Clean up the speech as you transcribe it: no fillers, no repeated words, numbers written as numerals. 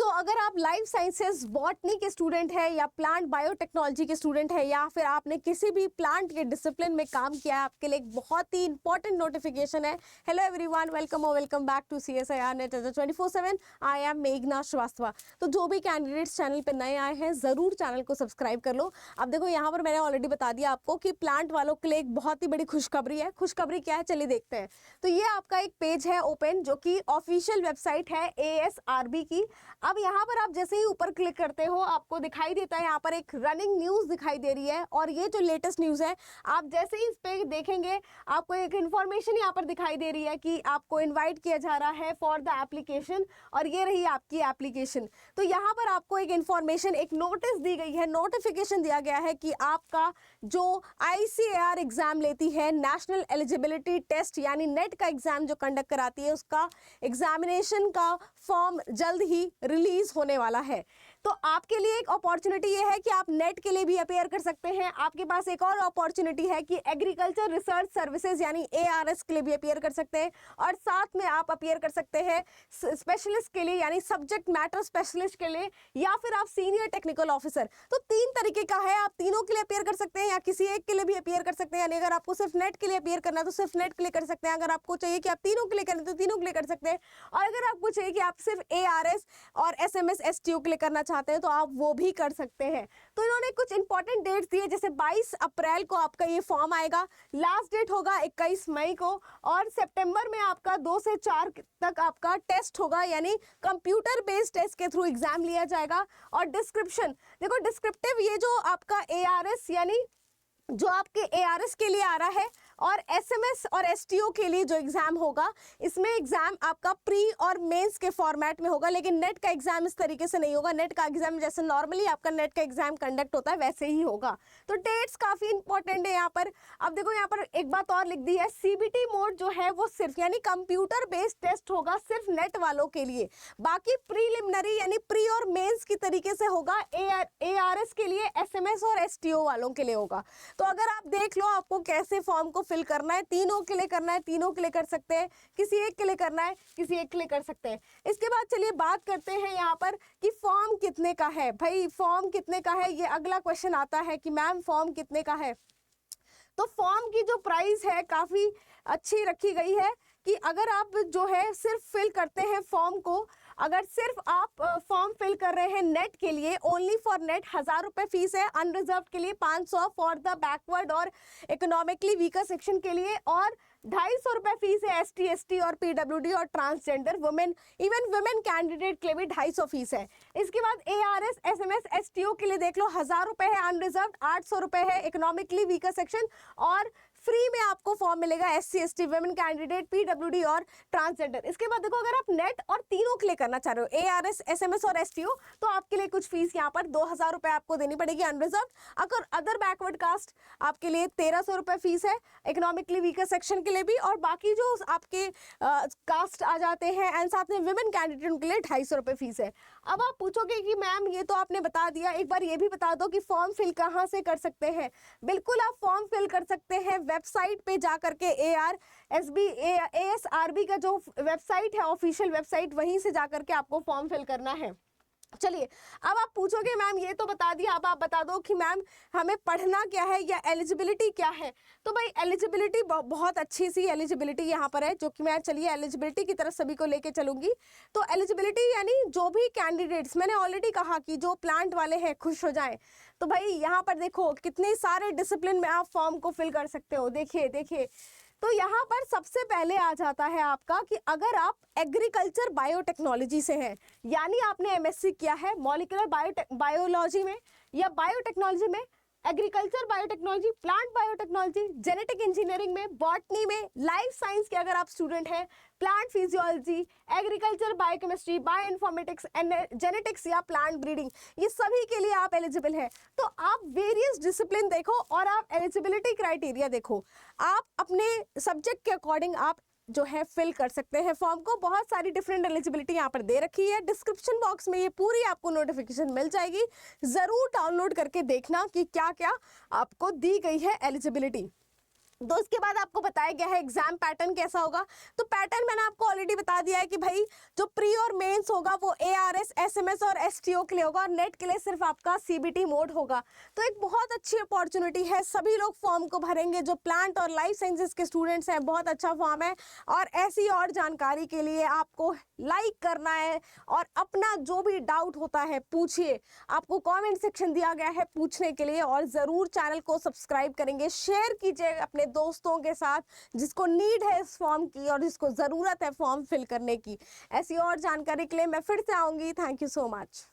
अगर आप life sciences botany के स्टूडेंट है या प्लांट बायोटेक्नोलॉजी के स्टूडेंट है या फिर आपने किसी भी प्लांट के डिसिप्लिन में काम किया है, आपके लिए एक बहुत ही इंपॉर्टेंट नोटिफिकेशन है। Hello everyone, welcome back to CSIR NET 24/7। I am मेघना श्रीवास्तव। तो जो भी कैंडिडेट्स चैनल पे नए आए हैं ज़रूर चैनल को सब्सक्राइब कर लो। अब देखो यहाँ पर मैंने ऑलरेडी बता दिया आपको कि प्लांट वालों के लिए एक बहुत ही बड़ी खुशखबरी है। खुशखबरी क्या है चलिए देखते हैं। तो ये आपका एक पेज है ओपन, जो कि ऑफिशियल वेबसाइट है ASRB की। अब यहाँ पर आप जैसे ही ऊपर क्लिक करते हो आपको दिखाई देता है, यहाँ पर एक रनिंग न्यूज़ दिखाई दे रही है और ये जो लेटेस्ट न्यूज़ है आप जैसे ही इस पे देखेंगे आपको एक इन्फॉर्मेशन यहाँ पर दिखाई दे रही है कि आपको इनवाइट किया जा रहा है फॉर द एप्लीकेशन, और ये रही आपकी एप्लीकेशन। तो यहाँ पर आपको एक इन्फॉर्मेशन, एक नोटिस दी गई है, नोटिफिकेशन दिया गया है कि आपका जो ICAR एग्जाम लेती है, नेशनल एलिजिबिलिटी टेस्ट यानी नेट का एग्जाम जो कंडक्ट कराती है, उसका एग्जामिनेशन का फॉर्म जल्द ही रिलीज होने वाला है। तो आपके लिए एक अपॉर्चुनिटी ये है कि आप नेट के लिए भी अपेयर कर सकते हैं। आपके पास एक और अपॉर्चुनिटी है कि एग्रीकल्चर रिसर्च सर्विसेज यानी ARS के लिए भी अपेयर कर सकते हैं, और साथ में आप अपेयर कर सकते हैं स्पेशलिस्ट के लिए यानी सब्जेक्ट मैटर स्पेशलिस्ट के लिए, या फिर आप सीनियर टेक्निकल ऑफिसर। तो 3 तरीके का है, आप तीनों के लिए अपेयर कर सकते हैं या किसी एक के लिए भी अपेयर कर सकते हैं। यानी अगर आपको सिर्फ नेट के लिए अपेयर करना है तो सिर्फ नेट के लिए कर सकते हैं, अगर आपको चाहिए कि आप तीनों के लिए करें तो तीनों के लिए कर सकते हैं, और अगर आपको चाहिए कि आप सिर्फ ARS और SMS STO के लिए करना चाहते हैं तो आप वो भी कर सकते हैं। तो इन्होंने कुछ इंपॉर्टेंट डेट्स दिए, जैसे 22 अप्रैल को आपका ये फॉर्म आएगा, लास्ट डेट होगा 21 मई को, और सितंबर में आपका 2 से 4 तक आपका टेस्ट होगा, यानी कंप्यूटर बेस्ड टेस्ट के थ्रू एग्जाम लिया जाएगा। और डिस्क्रिप्शन देखो, डिस्क्रिप्टिव ये जो आपका ARS यानी जो आपके ARS के लिए आ रहा है, और SMS और STO के लिए जो एग्ज़ाम होगा, इसमें एग्ज़ाम आपका प्री और मेंस के फॉर्मेट में होगा, लेकिन नेट का एग्ज़ाम इस तरीके से नहीं होगा। नेट का एग्ज़ाम जैसे नॉर्मली आपका नेट का एग्ज़ाम कंडक्ट होता है वैसे ही होगा। तो डेट्स काफ़ी इंपॉर्टेंट है यहाँ पर। अब देखो यहाँ पर एक बात और लिख दी है, CBT मोड जो है वो सिर्फ यानी कंप्यूटर बेस्ड टेस्ट होगा सिर्फ नेट वालों के लिए, बाकी प्रीलिमिनरी यानी प्री और मेंस की तरीके से होगा ARS के लिए, SMS और STO वालों के लिए होगा। तो अगर आप देख लो आपको कैसे फॉर्म को फिल करना है, तीनों के लिए करना है तीनों के लिए कर सकते हैं, किसी एक के लिए करना है किसी एक के लिए कर सकते हैं। इसके बाद चलिए बात करते हैं यहाँ पर कि फॉर्म कितने का है। भाई फॉर्म कितने का है, ये अगला क्वेश्चन आता है कि मैम फॉर्म कितने का है। तो फॉर्म की जो प्राइस है काफ़ी अच्छी रखी गई है कि अगर आप जो है सिर्फ फिल करते हैं फॉर्म को, अगर सिर्फ आप फॉर्म फिल कर रहे हैं नेट के लिए, ओनली फॉर नेट 1000 रुपये फीस है, अनरिजर्व के लिए 500 फॉर द बैकवर्ड और इकोनॉमिकली वीकर सेक्शन के लिए, और 250 रुपये फीस है ST ST और PWD और transgender women, even women candidate के लिए भी 250 फीस है। इसके बाद ARS SMS STO के लिए देख लो 1000 रुपये है अनरिजर्व, 800 रुपये है इकोनॉमिकली वीकर सेक्शन, और फ्री में आपको फॉर्म मिलेगा SC ST women candidate PWD और ट्रांसजेंडर। इसके बाद देखो अगर आप नेट और तीनों के लिए करना चाह रहे हो ARS SMS और STO, तो आपके लिए कुछ फीस यहाँ पर 2000 रुपये आपको देनी पड़ेगी अनरिजर्व। अगर अदर बैकवर्ड कास्ट आपके लिए 1300 रुपये फीस है, इकोनॉमिकली वीकर सेक्शन के लिए भी, और बाकी जो आपके कास्ट आ जाते हैं एंड साथ में वुमेन कैंडिडेट उनके लिए 250 रुपये फीस है। अब आप पूछोगे कि मैम ये तो आपने बता दिया, एक बार ये भी बता दो कि फॉर्म फिल कहाँ से कर सकते हैं। बिल्कुल आप फॉर्म फिल कर सकते हैं वेबसाइट पे जा करके, ASRB का जो वेबसाइट है ऑफिशियल वेबसाइट, वहीं से जा करके आपको फॉर्म फिल करना है। चलिए अब आप पूछोगे मैम ये तो बता दिया, अब आप बता दो कि मैम हमें पढ़ना क्या है या एलिजिबिलिटी क्या है। तो भाई एलिजिबिलिटी बहुत अच्छी सी एलिजिबिलिटी यहाँ पर है, जो कि मैं चलिए एलिजिबिलिटी की तरफ सभी को लेके चलूंगी। तो एलिजिबिलिटी यानी जो भी कैंडिडेट्स, मैंने ऑलरेडी कहा कि जो प्लांट वाले हैं खुश हो जाएं, तो भाई यहाँ पर देखो कितने सारे डिसिप्लिन में आप फॉर्म को फिल कर सकते हो। देखिए देखिए, तो यहाँ पर सबसे पहले आ जाता है आपका कि अगर आप एग्रीकल्चर बायोटेक्नोलॉजी से हैं, यानी आपने MSc किया है मॉलिक्यूलर बायोलॉजी में या बायोटेक्नोलॉजी में, agriculture biotechnology, plant biotechnology, genetic engineering में, बॉटनी में, लाइफ साइंस के अगर आप स्टूडेंट हैं, plant physiology, agriculture biochemistry, bio informatics, genetics या प्लांट ब्रीडिंग, ये सभी के लिए आप एलिजिबल हैं। तो आप वेरियस डिसिप्लिन देखो और आप एलिजिबिलिटी क्राइटेरिया देखो, आप अपने सब्जेक्ट के अकॉर्डिंग आप जो है फिल कर सकते हैं फॉर्म को। बहुत सारी डिफरेंट एलिजिबिलिटी यहाँ पर दे रखी है, डिस्क्रिप्शन बॉक्स में ये पूरी आपको नोटिफिकेशन मिल जाएगी, ज़रूर डाउनलोड करके देखना कि क्या क्या आपको दी गई है एलिजिबिलिटी। तो उसके बाद आपको बताया गया है एग्जाम पैटर्न कैसा होगा। तो पैटर्न मैंने आपको ऑलरेडी बता दिया है कि भाई जो प्री और मेंस होगा वो ARS, SMS और STO के लिए होगा, और नेट के लिए सिर्फ आपका CBT मोड होगा। तो एक बहुत अच्छी अपॉर्चुनिटी है, सभी लोग फॉर्म को भरेंगे। जो प्लांट और लाइफ साइंसेज के स्टूडेंट्स हैं, बहुत अच्छा फॉर्म है। और ऐसी और जानकारी के लिए आपको लाइक करना है और अपना जो भी डाउट होता है पूछिए। आपको कमेंट सेक्शन दिया गया है पूछने के लिए, और ज़रूर चैनल को सब्सक्राइब करेंगे, शेयर कीजिए अपने दोस्तों के साथ जिसको नीड है इस फॉर्म की और जिसको ज़रूरत है फॉर्म फिल करने की। ऐसी और जानकारी के लिए मैं फिर से आऊँगी। Thank you so much.